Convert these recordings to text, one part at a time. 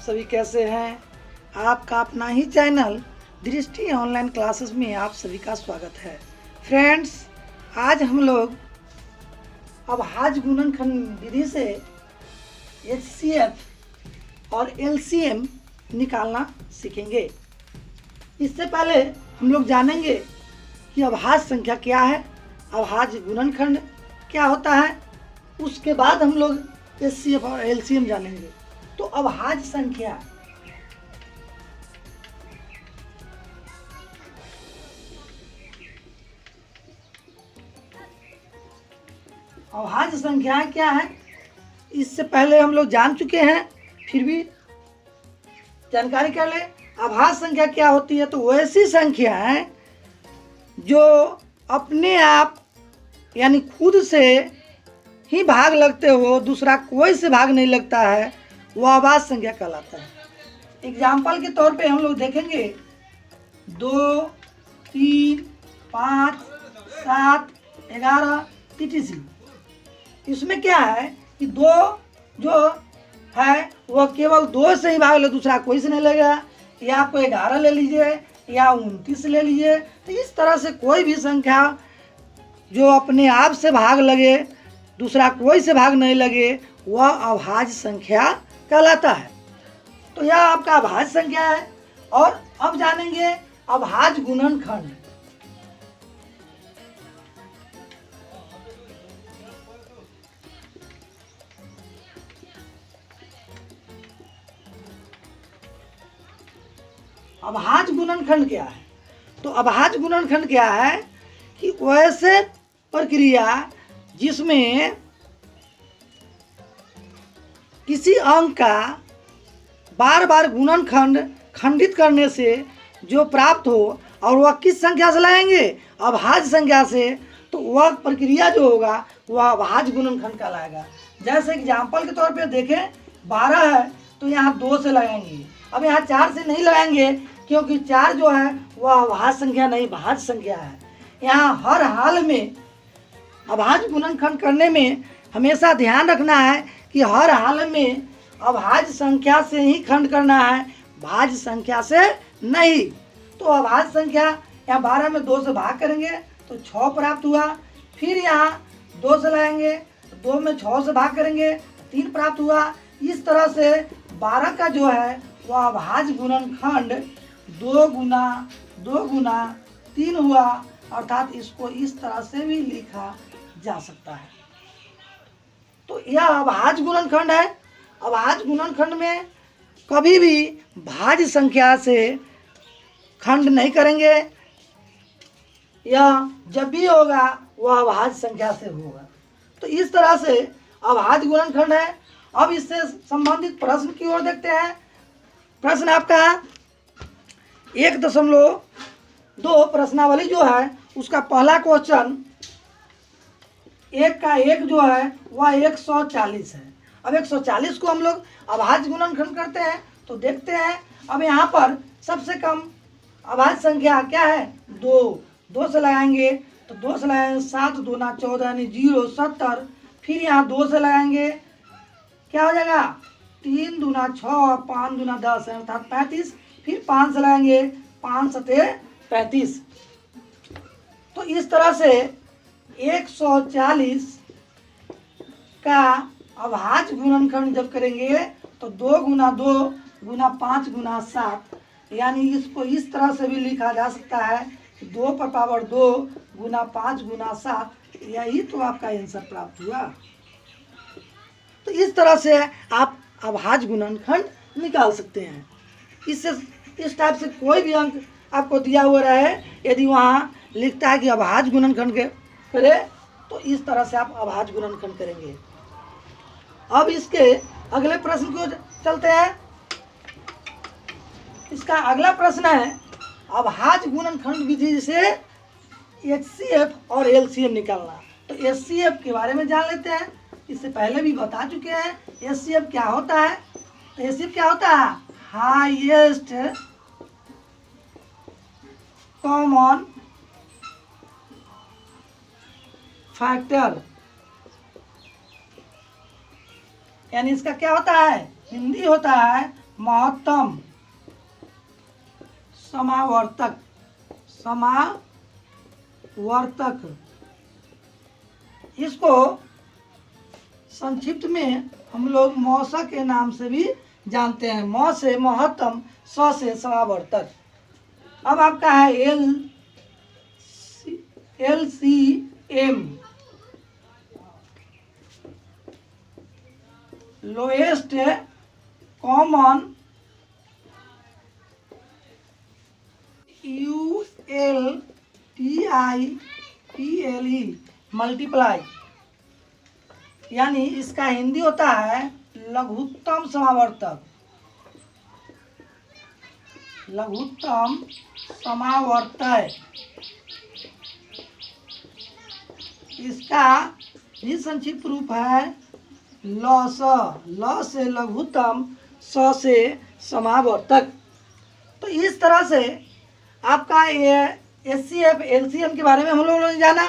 सभी कैसे हैं। आपका अपना ही चैनल दृष्टि ऑनलाइन क्लासेस में आप सभी का स्वागत है। फ्रेंड्स, आज हम लोग अभाज्य गुणनखंड विधि से HCF और LCM निकालना सीखेंगे। इससे पहले हम लोग जानेंगे कि अभाज्य संख्या क्या है, अभाज्य गुणनखंड क्या होता है। उसके बाद हम लोग HCF और LCM जानेंगे। तो अभाज्य संख्या अभाज्य संख्या क्या है, इससे पहले हम लोग जान चुके हैं, फिर भी जानकारी कर ले। अभाज्य संख्या क्या होती है, तो वैसी संख्या है जो अपने आप यानी खुद से ही भाग लगते हो, दूसरा कोई से भाग नहीं लगता है, वह अभाज्य संख्या कहलाता है। एग्जाम्पल के तौर पे हम लोग देखेंगे 2, 3, 5, 7, 11 etc। इसमें क्या है कि 2 जो है वह केवल 2 से ही भाग ले, दूसरा कोई से नहीं लगेगा। या आपको 11 ले लीजिए या 29 ले लीजिए। तो इस तरह से कोई भी संख्या जो अपने आप से भाग लगे, दूसरा कोई से भाग नहीं लगे, वह अभाज्य संख्या कहलाता है। तो यह आपका अभाज्य संख्या है। और अब जानेंगे अभाज्य गुणनखंड। अभाज्य गुणनखंड क्या है, तो अभाज्य गुणनखंड क्या है कि वैसे प्रक्रिया जिसमें किसी अंक का बार बार गुणनखंड खंडित करने से जो प्राप्त हो, और वह किस संख्या से लाएंगे, अभाज्य संख्या से, तो वह प्रक्रिया जो होगा वह अभाज्य गुणनखंड कहलाएगा। जैसे एग्जाम्पल के तौर पे देखें, 12 है तो यहाँ 2 से लगाएंगे। अब यहाँ 4 से नहीं लगाएंगे क्योंकि 4 जो है वह अभाज्य संख्या नहीं, भाज्य संख्या है। यहाँ हर हाल में अभाज्य गुणनखंड करने में हमेशा ध्यान रखना है कि हर हाल में अभाज्य संख्या से ही खंड करना है, भाज्य संख्या से नहीं। तो अभाज्य संख्या यहाँ 12 में 2 से भाग करेंगे तो 6 प्राप्त हुआ। फिर यहाँ 2 से लाएंगे तो 2 में 6 से भाग करेंगे तो 3 प्राप्त हुआ। इस तरह से 12 का जो है वह अभाज्य गुणनखंड 2 गुना 3 हुआ, अर्थात इसको इस तरह से भी लिखा जा सकता है। तो यह अभाज्य गुणनखंड है। अभाज्य गुणनखंड में कभी भी भाज्य संख्या से खंड नहीं करेंगे, यह जब भी होगा वह अभाज्य संख्या से होगा। तो इस तरह से अभाज्य गुणनखंड है। अब इससे संबंधित प्रश्न की ओर देखते हैं। प्रश्न आपका 1.2 प्रश्नावली जो है उसका पहला क्वेश्चन 1 का 1 जो है वह 140 है। अब 140 को हम लोग अभाज्य गुणनखंड करते हैं तो देखते हैं। अब यहाँ पर सबसे कम अभाज्य संख्या क्या है, 2 से लगाएंगे तो 2 से लगाएंगे 7 दूना 14 यानी 0 70। फिर यहाँ 2 से लगाएंगे क्या हो जाएगा, 3 दूना 6 5 दूना 10 अर्थात 35। फिर 5 से लगाएंगे 5 सते 35। तो इस तरह से 140 का अभाज्य गुणनखंड जब करेंगे तो 2 गुना 2 गुना 5 गुना 7, यानी इसको इस तरह से भी लिखा जा सकता है कि 2 पर पावर 2 गुना 5 गुना 7। यही तो आपका आंसर प्राप्त हुआ। तो इस तरह से आप अभाज्य गुणनखंड निकाल सकते हैं। इससे इस टाइप से कोई भी अंक आपको दिया हुआ रहे, यदि वहाँ लिखता है कि अभाज्य गुणनखंड करे, तो इस तरह से आप अभाज्य गुणनखंड करेंगे। अब इसके अगले प्रश्न को चलते हैं। इसका अगला प्रश्न है अभाज्य गुणनखंड विधि से HCF और LCM निकालना। तो HCF के बारे में जान लेते हैं। इससे पहले भी बता चुके हैं HCF क्या होता है। तो HCF क्या होता है, हाईएस्ट कॉमन फैक्टर, यानी इसका क्या होता है, हिंदी होता है महत्तम समावर्तक, समावर्तक, इसको संक्षिप्त में हम लोग मौसा के नाम से भी जानते हैं। मौ से महत्तम, स से समावर्तक। अब आपका है LCM, lowest common ULTIPLE multiply, यानी इसका हिंदी होता है लघुत्तम समावर्तक, लघुत्तम समावर्तक। इसका भी संक्षिप्त रूप है लस, ल से लघुत्तम, स से समावर्तक। तो इस तरह से आपका ये HCF LCM के बारे में हम लोगों ने जाना।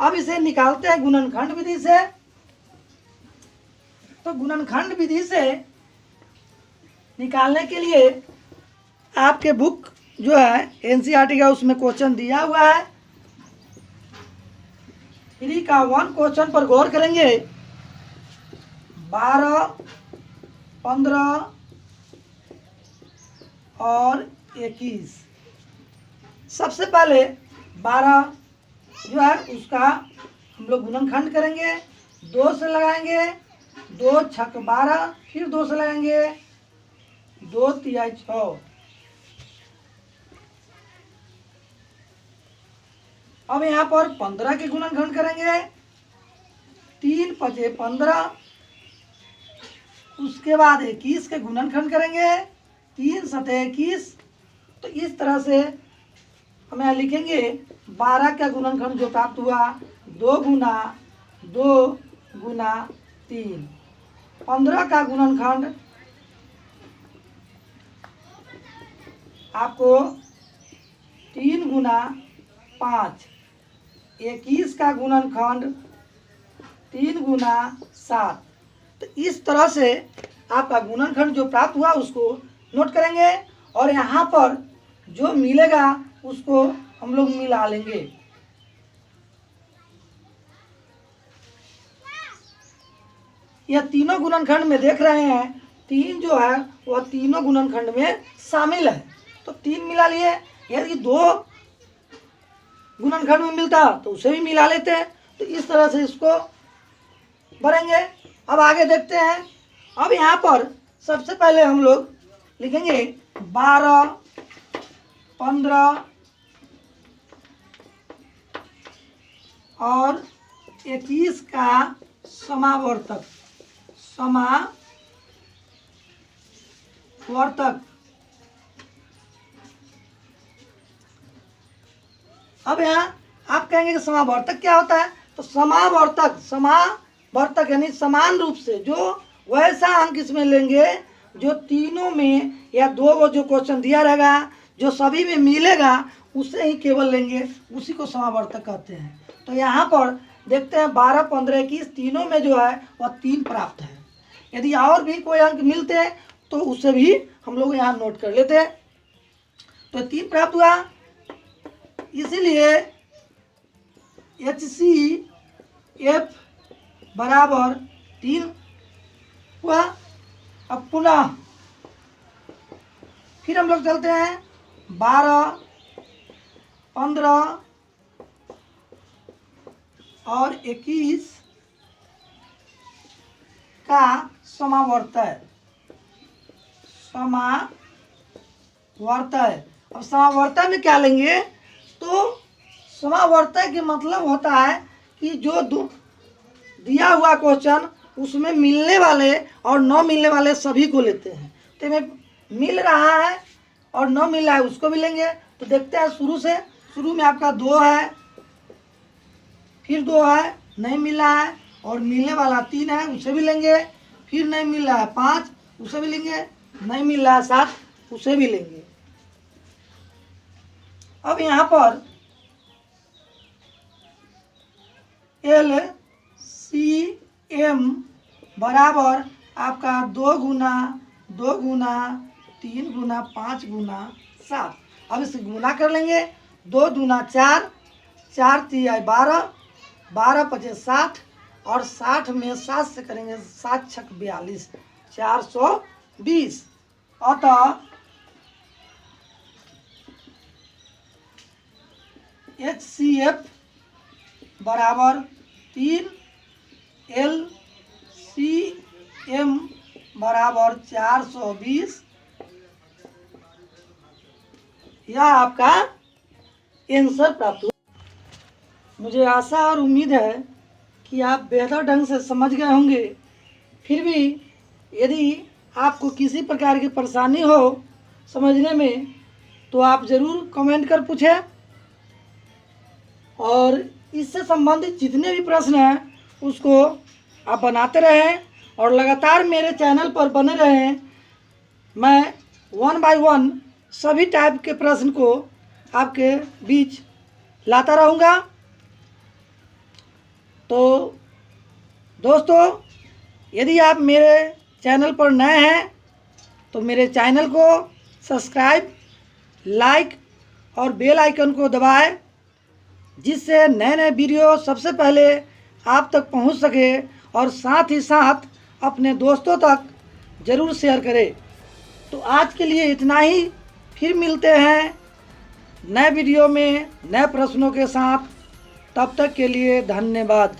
अब इसे निकालते हैं गुणनखंड विधि से। तो गुणनखंड विधि से निकालने के लिए आपके बुक जो है NCERT का, उसमें क्वेश्चन दिया हुआ है। 3 का 1 क्वेश्चन पर गौर करेंगे। 12, 15 और 21। सबसे पहले 12 जो है उसका हम लोग गुणनखंड करेंगे, 2 से लगाएंगे, 2 छक 12, फिर 2 से लगाएंगे, 2 तिहाई 6। अब यहाँ पर 15 के गुणनखंड करेंगे, 3 पचे 15। उसके बाद 21 के गुणनखंड करेंगे, 3 सते 21। तो इस तरह से हम यहाँ लिखेंगे 12 का गुणनखंड जो प्राप्त हुआ 2 गुना 2 गुना 3। 15 का गुणनखंड आपको 3 गुना 5। 21 का गुणनखंड 3 गुना 7। तो इस तरह से आपका गुणनखंड जो प्राप्त हुआ उसको नोट करेंगे और यहाँ पर जो मिलेगा उसको हम लोग मिला लेंगे। यह तीनों गुणनखंड में देख रहे हैं, 3 जो है वह तीनों गुणनखंड में शामिल है। तो 3 मिला लिए। यदि 2 गुणनखंड में मिलता तो उसे भी मिला लेते हैं। तो इस तरह से इसको भरेंगे। अब आगे देखते हैं। अब यहाँ पर सबसे पहले हम लोग लिखेंगे 12, 15 और 21 का समावर्तक, समावर्तक। अब यहाँ आप कहेंगे कि समावर्तक क्या होता है। तो समावर्तक यानी समान रूप से जो वैसा अंक इसमें लेंगे जो तीनों में या 2 को जो क्वेश्चन दिया रहेगा जो सभी में मिलेगा उसे ही केवल लेंगे, उसी को समावर्तक कहते हैं। तो यहाँ पर देखते हैं 12, 15, 21 तीनों में जो है वह 3 प्राप्त है। यदि और भी कोई अंक मिलते हैं तो उसे भी हम लोग यहाँ नोट कर लेते हैं। तो 3 प्राप्त हुआ, इसीलिए HCF बराबर 3 हुआ। अब पुनः फिर हम लोग चलते हैं 12, 15 और 21 का समावर्तक। अब समावर्तक में क्या लेंगे। तो समावर्तक के मतलब होता है कि जो दिया हुआ क्वेश्चन उसमें मिलने वाले और न मिलने वाले सभी को लेते हैं। तो में मिल रहा है और न मिल रहा है उसको भी लेंगे। तो देखते हैं शुरू में आपका 2 है, फिर 2 है, नहीं मिल रहा है, और मिलने वाला 3 है उसे भी लेंगे। फिर नहीं मिल रहा है 5, उसे भी लेंगे। नहीं मिल रहा है 7, उसे भी लेंगे। अब यहाँ पर LCM बराबर आपका 2 गुना 2 गुना 3 गुना 5 गुना 7। अब इसे गुना कर लेंगे। 2 दूना 4, 4 तिया 12, 12 पचे 60 और 60 में 7 से करेंगे 7 छक 42, 420। अतः HCF बराबर 3, LCM बराबर 420। यह आपका आंसर प्राप्त हुआ। मुझे आशा और उम्मीद है कि आप बेहतर ढंग से समझ गए होंगे। फिर भी यदि आपको किसी प्रकार की परेशानी हो समझने में तो आप ज़रूर कमेंट कर पूछें, और इससे संबंधित जितने भी प्रश्न हैं उसको आप बनाते रहें और लगातार मेरे चैनल पर बने रहें। मैं 1 बाय 1 सभी टाइप के प्रश्न को आपके बीच लाता रहूँगा। तो दोस्तों, यदि आप मेरे चैनल पर नए हैं तो मेरे चैनल को सब्सक्राइब, लाइक और बेल आइकन को दबाएं, जिससे नए नए वीडियो सबसे पहले आप तक पहुंच सके, और साथ ही साथ अपने दोस्तों तक ज़रूर शेयर करें। तो आज के लिए इतना ही। फिर मिलते हैं नए वीडियो में नए प्रश्नों के साथ। तब तक के लिए धन्यवाद।